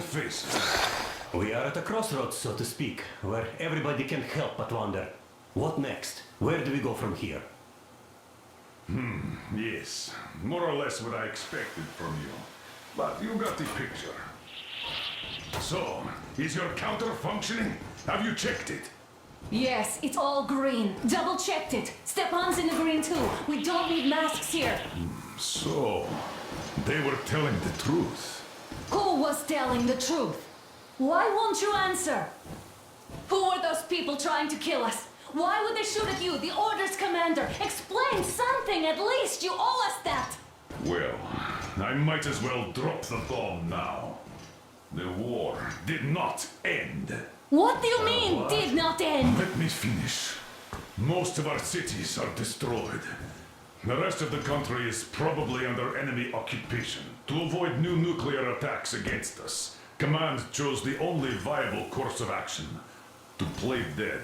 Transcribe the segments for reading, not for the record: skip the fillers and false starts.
face. We are at a crossroads, so to speak, where everybody can help but wonder. What next? Where do we go from here? Yes, more or less what I expected from you. But you got the picture. So, is your counter functioning? Have you checked it? Yes, it's all green. Double checked it. Stepan's in the green too. We don't need masks here. So, they were telling the truth. Who was telling the truth? Why won't you answer? Who were those people trying to kill us? Why would they shoot at you, the Order's commander? Explain something, at least. You owe us that. Well, I might as well drop the bomb now. The war did not end. What do you mean, did not end? Let me finish. Most of our cities are destroyed. The rest of the country is probably under enemy occupation. To avoid new nuclear attacks against us, Command chose the only viable course of action: to play dead.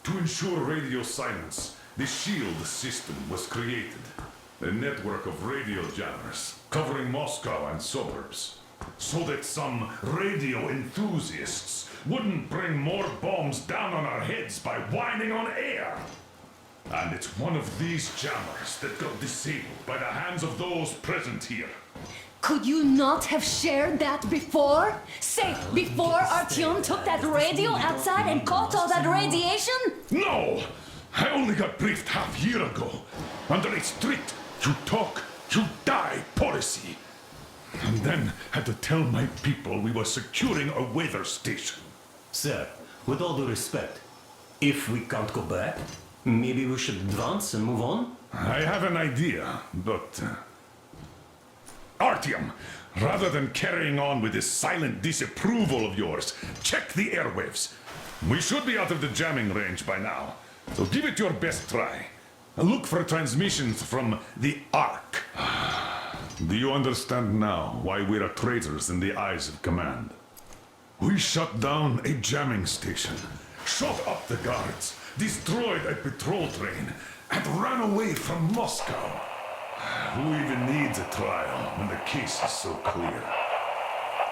To ensure radio silence, the SHIELD system was created. A network of radio jammers covering Moscow and suburbs, so that some radio enthusiasts wouldn't bring more bombs down on our heads by whining on air. And it's one of these jammers that got disabled by the hands of those present here. Could you not have shared that before? Say, before Artyom took that radio outside and caught all that radiation? No! I only got briefed half year ago, under a strict you talk, you die policy. And then had to tell my people we were securing a weather station. Sir, with all due respect, if we can't go back, maybe we should advance and move on? I have an idea, but... Artyom, rather than carrying on with this silent disapproval of yours, check the airwaves. We should be out of the jamming range by now, so give it your best try. Look for transmissions from the Ark. Do you understand now why we're traitors in the eyes of Command? We shut down a jamming station, shot up the guards, destroyed a patrol train, and ran away from Moscow. Who even needs a trial when the case is so clear?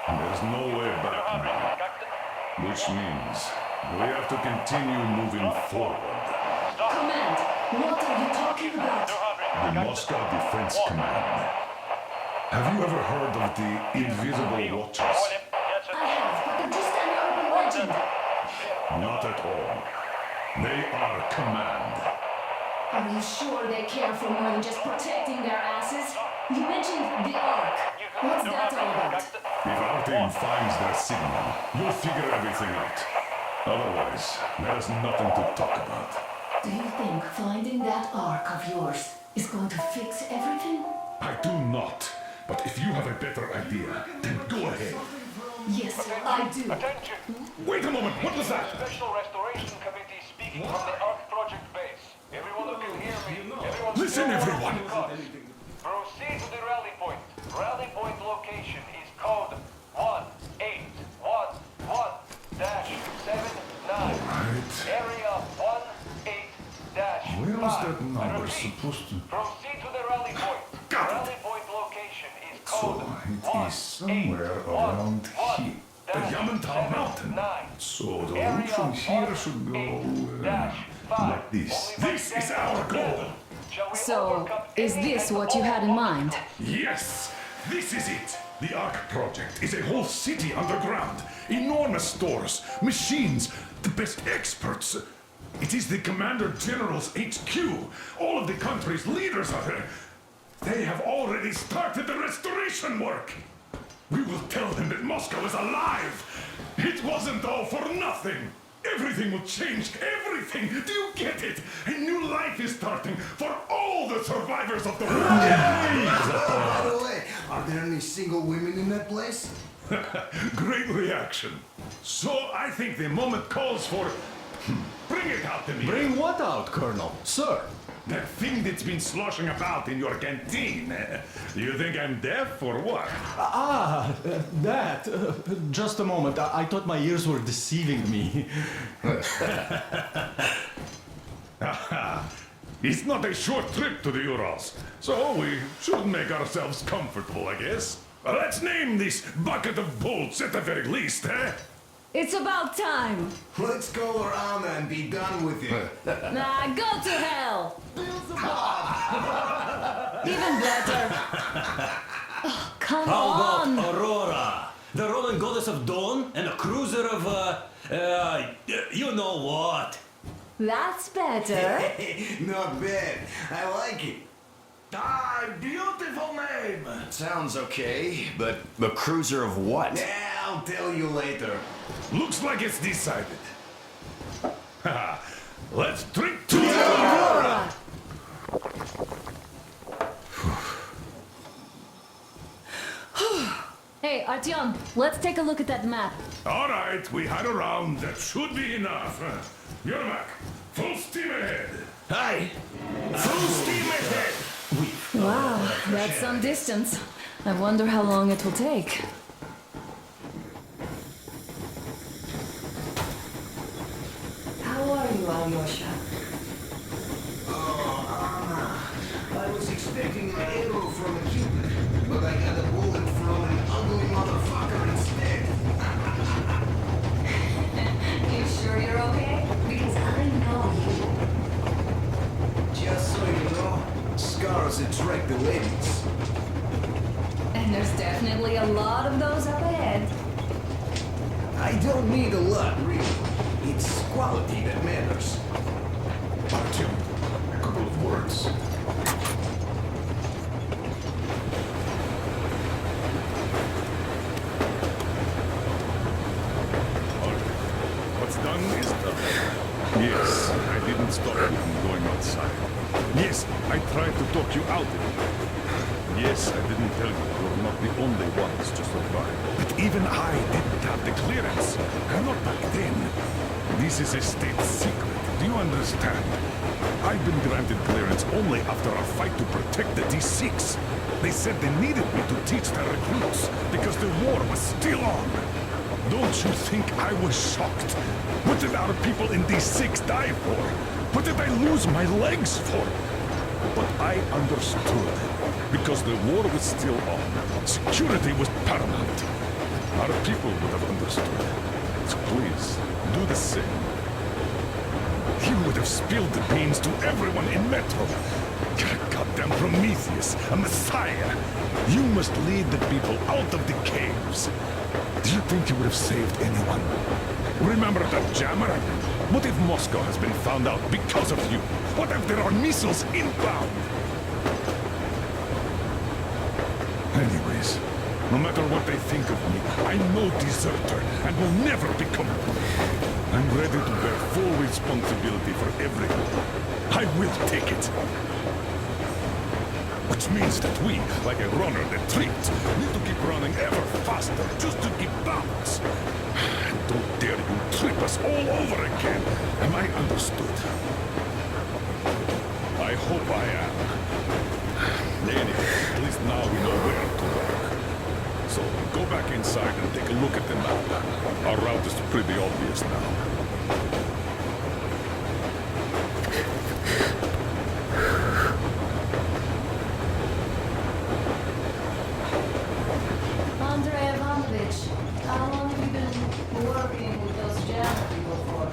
There's no way back now. Which means we have to continue moving forward. Command, what are you talking about? The Moscow Defense Command. Have you ever heard of the Invisible Watchers? I have, but they're just an urban legend. Not at all. They are Command. Are you sure they care for more than just protecting their asses? You mentioned the Ark. What's that all about? If our team finds their signal, you'll figure everything out. Otherwise, there's nothing to talk about. Do you think finding that Ark of yours is going to fix everything? I do not. But if you have a better idea, then go ahead. Yes, I do. Attention! Wait a moment, what was that? Special Restoration Committee speaking from the Ark Project base. Everyone who can hear me, everyone... Listen, everyone! Proceed to the rally point. Rally point location is code 1811-79. Right. Area 18-5. Where was that number I repeat, supposed to... proceed to the rally point. Got it. Rally point location is So code it is somewhere around here. The Yamantau Mountain. 9. So the route from here should go like this. This is our goal. So, is this what you had in mind? Yes, this is it. The Ark Project is a whole city underground. Enormous stores, machines, the best experts. It is the Commander General's HQ. All of the country's leaders are there. They have already started the restoration work. We will tell them that Moscow is alive. It wasn't all for nothing. Everything will change. Everything. Do you get it? A new life is starting for all the survivors of the war. By the way, are there any single women in that place? Great reaction. So I think the moment calls for... Bring it out to me. Bring what out, Colonel? Sir? That thing that's been sloshing about in your canteen. You think I'm deaf or what? That. Just a moment. I thought my ears were deceiving me. It's not a short trip to the Urals, so we should make ourselves comfortable, I guess. Let's name this bucket of bolts at the very least, eh? It's about time. Let's go around and be done with it. Nah, go to hell. Even better. Oh, come How on. about Aurora? The Roman goddess of dawn and a cruiser of, you know what? That's better. Not bad. I like it. Ah, beautiful name. Sounds okay, but the cruiser of what? Yeah, I'll tell you later. Looks like it's decided. Haha. Let's drink to Aurora! Hey, Artyom, let's take a look at that map. All right, we had a round. That should be enough. Yermak, full steam ahead. Aye. Full steam ahead. Wow, that's some distance. I wonder how long it will take. How are you, Alyosha? Oh, Anna. I was expecting an arrow from a Cupid, but I got a bullet from an ugly motherfucker instead. You sure you're okay? Because I know you. Just so you know, scars attract the ladies. And there's definitely a lot of those up ahead. I don't need a lot, really. It's quality that matters. Artyom, a couple of words. What's done is done. Yes, I didn't stop you from going outside. Yes, I tried to talk you out of it. Yes, I didn't tell you you're not the only ones to survive. But even I didn't have the clearance. And not back then. This is a state secret. Do you understand? I've been granted clearance only after our fight to protect the D6. They said they needed me to teach their recruits because the war was still on. Don't you think I was shocked? What did our people in D6 die for? What did I lose my legs for? But I understood. Because the war was still on. Security was paramount. Our people would have understood. So please, do the same. You would have spilled the beans to everyone in Metro. You're a goddamn Prometheus, a messiah. You must lead the people out of the caves. Do you think you would have saved anyone? Remember that jammer? What if Moscow has been found out because of you? What if there are missiles inbound? Anyways, no matter what they think of me, I'm no deserter and will never become one. I'm ready to bear full responsibility for everything. I will take it. Which means that we, like a runner that tripped, need to keep running ever faster just to keep balance. And don't dare you trip us all over again. Am I understood? I hope I am. Anyway, at least now we know where to work. So, go back inside and take a look at the map. Our route is pretty obvious now. Andrei Ivanovich, how long have you been working with those German people for?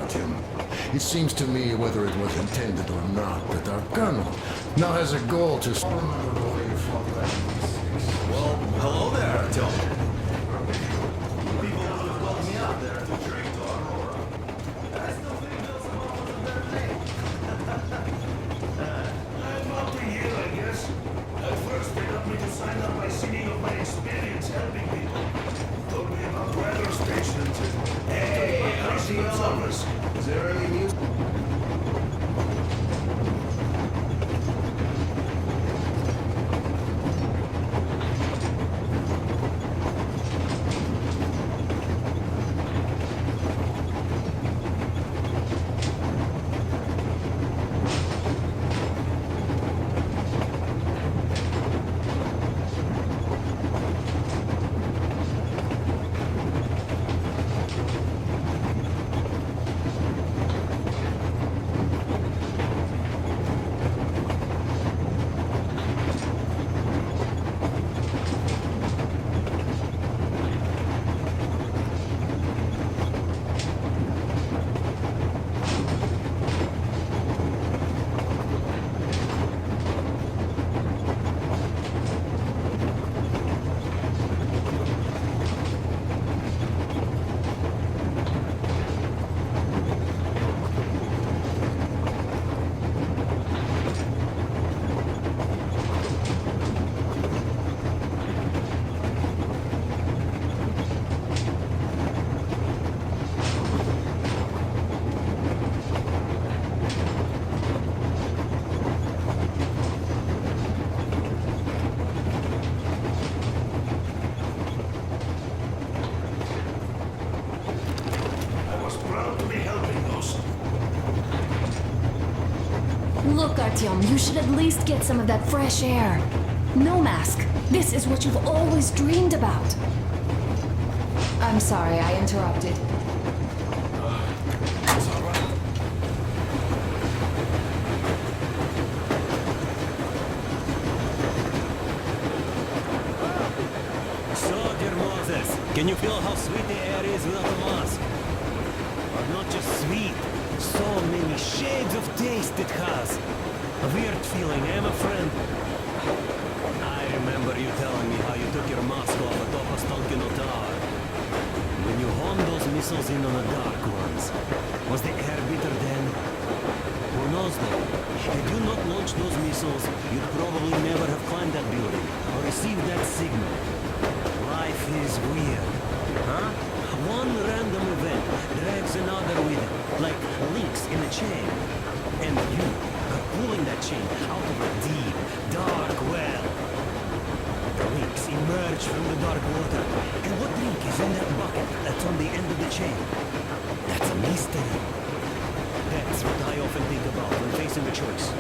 Jim, it seems to me, whether it was intended or not, that our colonel now has a goal to... Well, hello there, Artyom. People would have called me out there to drink to Aurora. I still think Bill's a moment of their name. About a year, I guess. At first, they got me to sign up by singing of my experience helping people. Told me about weather stations and crazy observers. Is there any music? alone, you should at least get some of that fresh air. No mask. This is what you've always dreamed about. I'm sorry, I interrupted. So, dear Moses, can you feel how sweet the air is without a mask? But not just sweet, so many shades of taste it has. A weird feeling, eh, my friend? I remember you telling me how you took your mask off atop a Stalkino tower. When you honed those missiles in on the dark ones, was the air bitter then? Who knows though? Had you not launched those missiles, you'd probably never have climbed that building or received that signal. Life is weird, huh? One random event drags another with it, like links in a chain. And you are pulling that chain out of a deep, dark well. The links emerge from the dark water. And what link is in that bucket that's on the end of the chain? That's a mystery. That's what I often think about when facing a choice.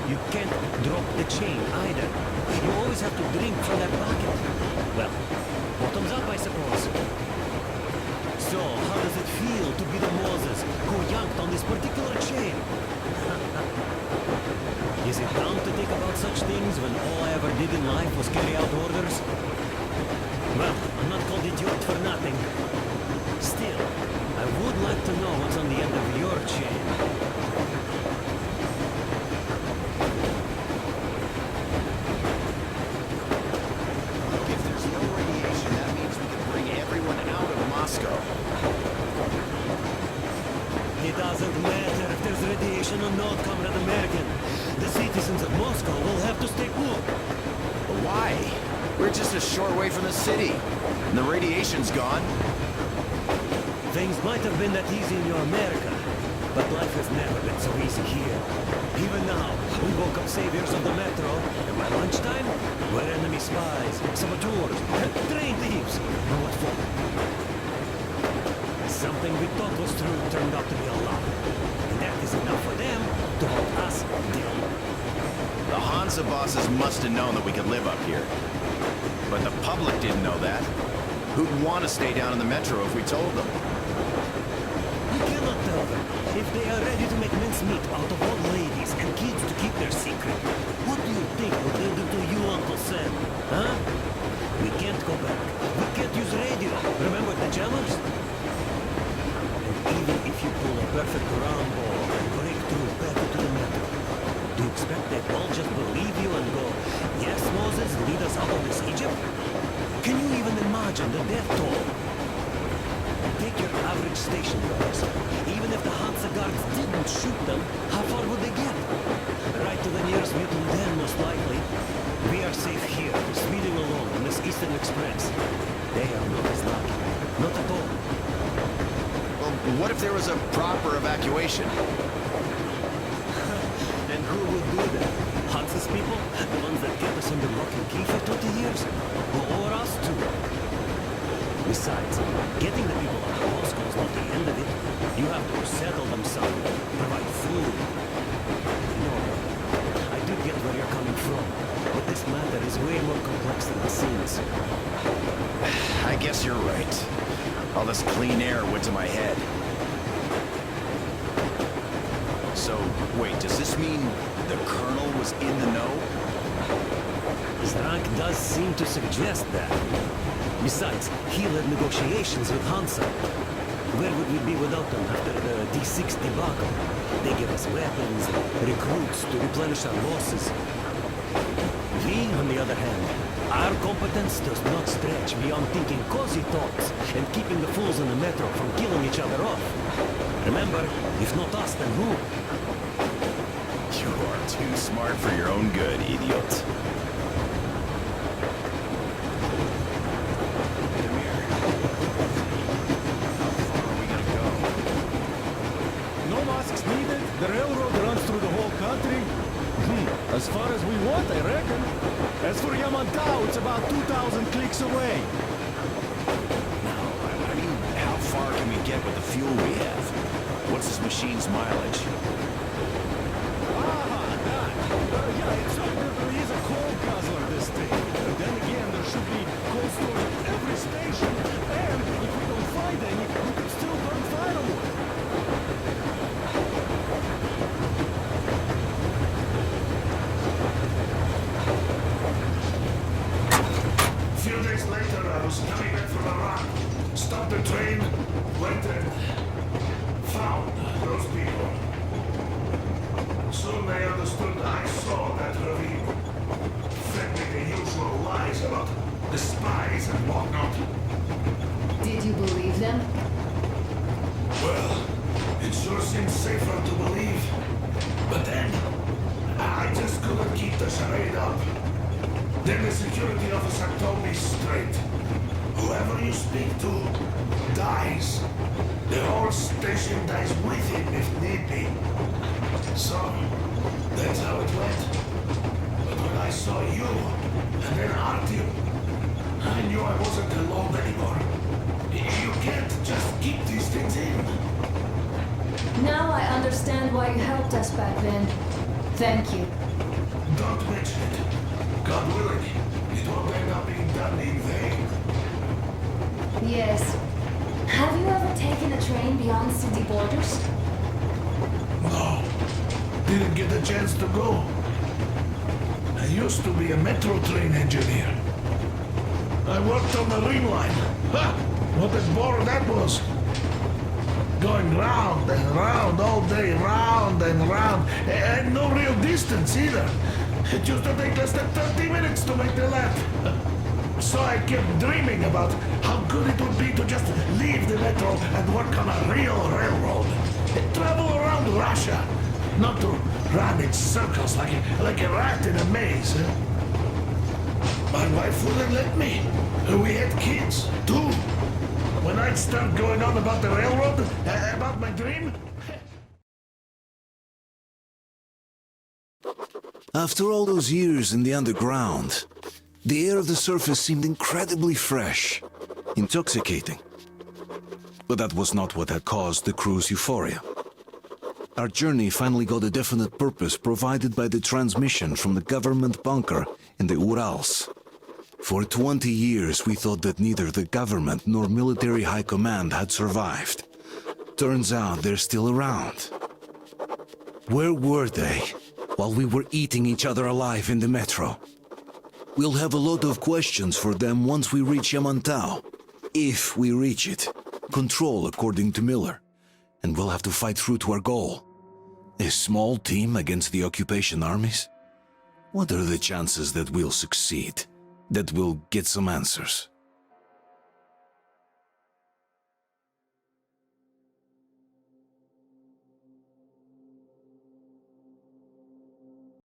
You can't drop the chain either. You always have to drink from that bucket. Well, bottoms up, I suppose. So, how does it feel to be the Moses who yanked on this particular chain? Is it dumb to think about such things when all I ever did in life was carry out orders? Well, I'm not called idiot for nothing. Still, I would like to know what's on the end of your chain. If there's no radiation, that means we can bring everyone out of Moscow. It doesn't matter if there's radiation or not, Comrade American. The citizens of Moscow will have to stay put. But why? We're just a short way from the city. And the radiation's gone. Things might have been that easy in your America, but life has never been so easy here. Even now, we woke up saviors of the metro, and by lunchtime, we're enemy spies, saboteurs, and train thieves. And what for? Something we thought was true turned out to be a lie. And that is enough for them to hold us down. The Hansa bosses must have known that we could live up here. But the public didn't know that. Who'd want to stay down in the metro if we told them? You cannot tell them. If they are ready to make mincemeat out of old ladies and kids to keep their secret, what do you think what they'll do to you, Uncle Sam? Huh? We can't go back. We can't use radio. Remember the jammers? And even if you pull a perfect round ball and break through back into the metro, do you expect they all just believe you and go, yes, Moses, lead us out of this Egypt? Can you even imagine the death toll? Take your average station guards. Even if the Hansa guards didn't shoot them, how far would they get? Right to the nearest mutant den, most likely. We are safe here, speeding along on this Eastern Express. They are not as lucky. Not at all. Well, what if there was a proper evacuation? And who would do that? Hansa's people? The ones that kept us under lock and key for 20 years? Or us too? Besides, getting the people out of Moscow is not the end of it. You have to settle them some, provide food. No, I do get where you're coming from, but this matter is way more complex than it seems. I guess you're right. All this clean air went to my head. So, wait, does this mean the Colonel was in the know? His rank does seem to suggest that. Besides, he led negotiations with Hansa. Where would we be without them after the D6 debacle? They give us weapons and recruits to replenish our losses. We, on the other hand, our competence does not stretch beyond thinking cozy thoughts and keeping the fools in the metro from killing each other off. Remember, if not us, then who? You are too smart for your own good, idiot. No masks needed. The railroad runs through the whole country. As far as we want, I reckon. As for Yamantau, it's about 2,000 clicks away. Now, I mean, how far can we get with the fuel we have? What's this machine's mileage? Ah, that. Yeah, it's there is a coal guzzler, this thing. Then again, there should be coal stores at every station. And if we don't find any, we can still burn firewood. A few days later, I was coming back from a run. Stopped the train, went and found those people. Soon they understood I saw that ravine. Fed me the usual lies about the spies and whatnot. Did you believe them? Well, it sure seems safer to believe. But then, I just couldn't keep the charade up. Then the security officer told me straight. Whoever you speak to dies. The whole station dies with him if need be. So, that's how it went. But when I saw you, and then Artyom, I knew I wasn't alone anymore. You can't just keep these things in. Now I understand why you helped us back then. Thank you. Don't mention it. God willing, it won't end up being done in vain. Yes. Have you ever taken a train beyond city borders? No. Didn't get a chance to go. I used to be a metro train engineer. I worked on the ring line. Ha! What a bore that was. Going round and round all day, round and round. And no real distance either. It used to take less than 30 minutes to make the lap. So I kept dreaming about how good it would be to just leave the metro and work on a real railroad. And travel around Russia. Not to run in circles like a rat in a maze. My wife wouldn't let me. We had kids, too. When I'd start going on about the railroad, about my dream... After all those years in the underground, the air of the surface seemed incredibly fresh, intoxicating. But that was not what had caused the crew's euphoria. Our journey finally got a definite purpose provided by the transmission from the government bunker in the Urals. For 20 years, we thought that neither the government nor military high command had survived. Turns out they're still around. Where were they while we were eating each other alive in the metro? We'll have a lot of questions for them once we reach Yamantau. If we reach it. Control, according to Miller. And we'll have to fight through to our goal. A small team against the occupation armies? What are the chances that we'll succeed? That we'll get some answers?